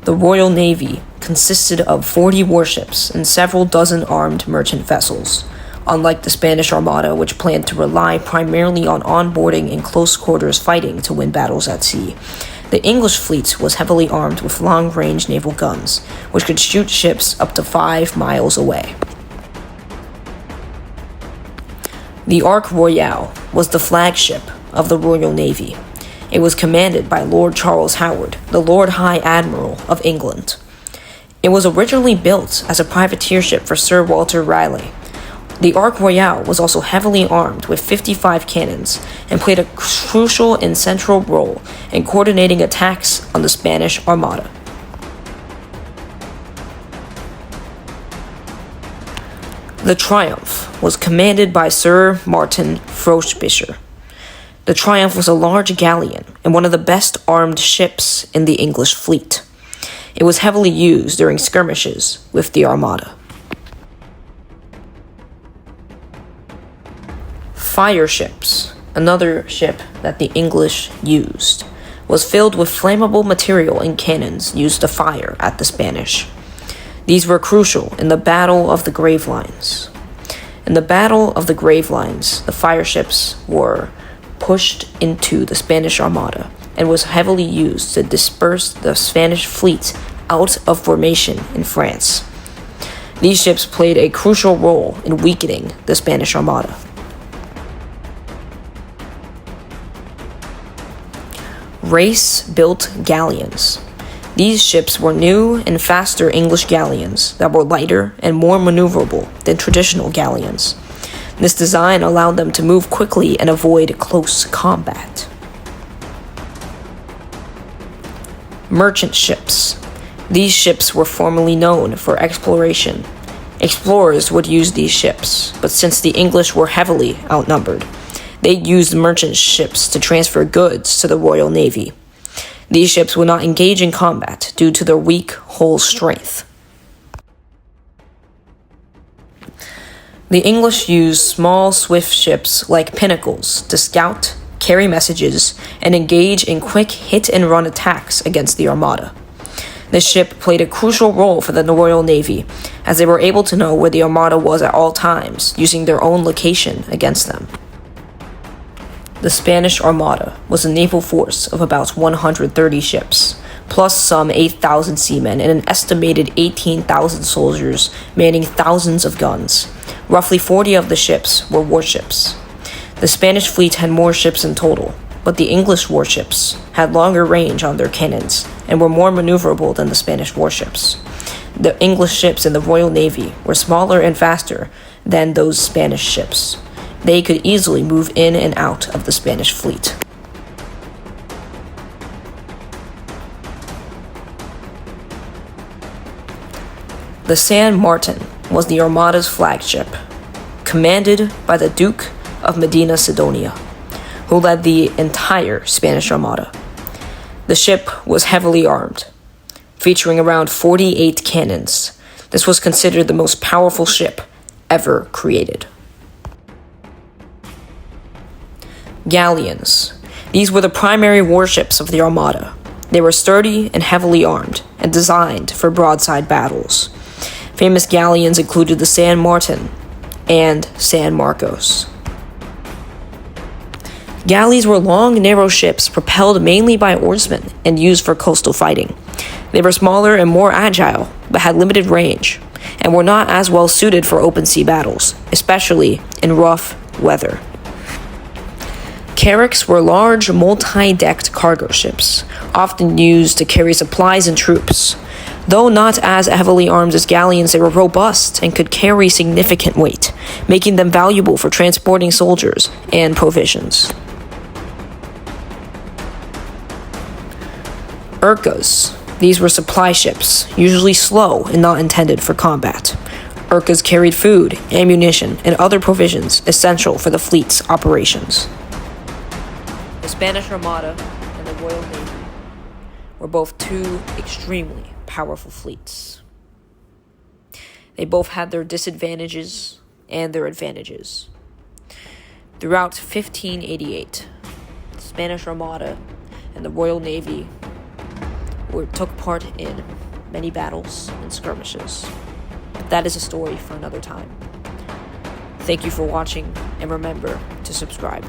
The Royal Navy consisted of 40 warships and several dozen armed merchant vessels. Unlike the Spanish Armada, which planned to rely primarily on onboarding and close-quarters fighting to win battles at sea, the English fleet was heavily armed with long-range naval guns, which could shoot ships up to 5 miles away. The Ark Royale was the flagship of the Royal Navy. It was commanded by Lord Charles Howard, the Lord High Admiral of England. It was originally built as a privateer ship for Sir Walter Raleigh. The Ark Royale was also heavily armed with 55 cannons and played a crucial and central role in coordinating attacks on the Spanish Armada. The Triumph was commanded by Sir Martin Frobisher. The Triumph was a large galleon and one of the best armed ships in the English fleet. It was heavily used during skirmishes with the Armada. Fire ships, another ship that the English used, was filled with flammable material and cannons used to fire at the Spanish. These were crucial in the Battle of the Gravelines. In the Battle of the Gravelines, the fire ships were pushed into the Spanish Armada and was heavily used to disperse the Spanish fleet out of formation in France. These ships played a crucial role in weakening the Spanish Armada. Race-built galleons. These ships were new and faster English galleons that were lighter and more maneuverable than traditional galleons. This design allowed them to move quickly and avoid close combat. Merchant ships. These ships were formerly known for exploration. Explorers would use these ships, but since the English were heavily outnumbered, they used merchant ships to transfer goods to the Royal Navy. These ships would not engage in combat due to their weak hull strength. The English used small, swift ships like pinnacles to scout, carry messages, and engage in quick hit-and-run attacks against the Armada. This ship played a crucial role for the Royal Navy, as they were able to know where the Armada was at all times, using their own location against them. The Spanish Armada was a naval force of about 130 ships, plus some 8,000 seamen and an estimated 18,000 soldiers manning thousands of guns. Roughly 40 of the ships were warships. The Spanish fleet had more ships in total, but the English warships had longer range on their cannons and were more maneuverable than the Spanish warships. The English ships in the Royal Navy were smaller and faster than those Spanish ships. They could easily move in and out of the Spanish fleet. The San Martin was the Armada's flagship, commanded by the Duke of Medina Sidonia, who led the entire Spanish Armada. The ship was heavily armed, featuring around 48 cannons. This was considered the most powerful ship ever created. Galleons. These were the primary warships of the Armada. They were sturdy and heavily armed, and designed for broadside battles. Famous galleons included the San Martin and San Marcos. Galleys were long, narrow ships propelled mainly by oarsmen and used for coastal fighting. They were smaller and more agile, but had limited range, and were not as well suited for open sea battles, especially in rough weather. Carracks were large, multi-decked cargo ships, often used to carry supplies and troops. Though not as heavily armed as galleons, they were robust and could carry significant weight, making them valuable for transporting soldiers and provisions. Urcas. These were supply ships, usually slow and not intended for combat. Urcas carried food, ammunition, and other provisions essential for the fleet's operations. The Spanish Armada and the Royal Navy were both two extremely powerful fleets. They both had their disadvantages and their advantages. Throughout 1588, the Spanish Armada and the Royal Navy took part in many battles and skirmishes. But that is a story for another time. Thank you for watching, and remember to subscribe.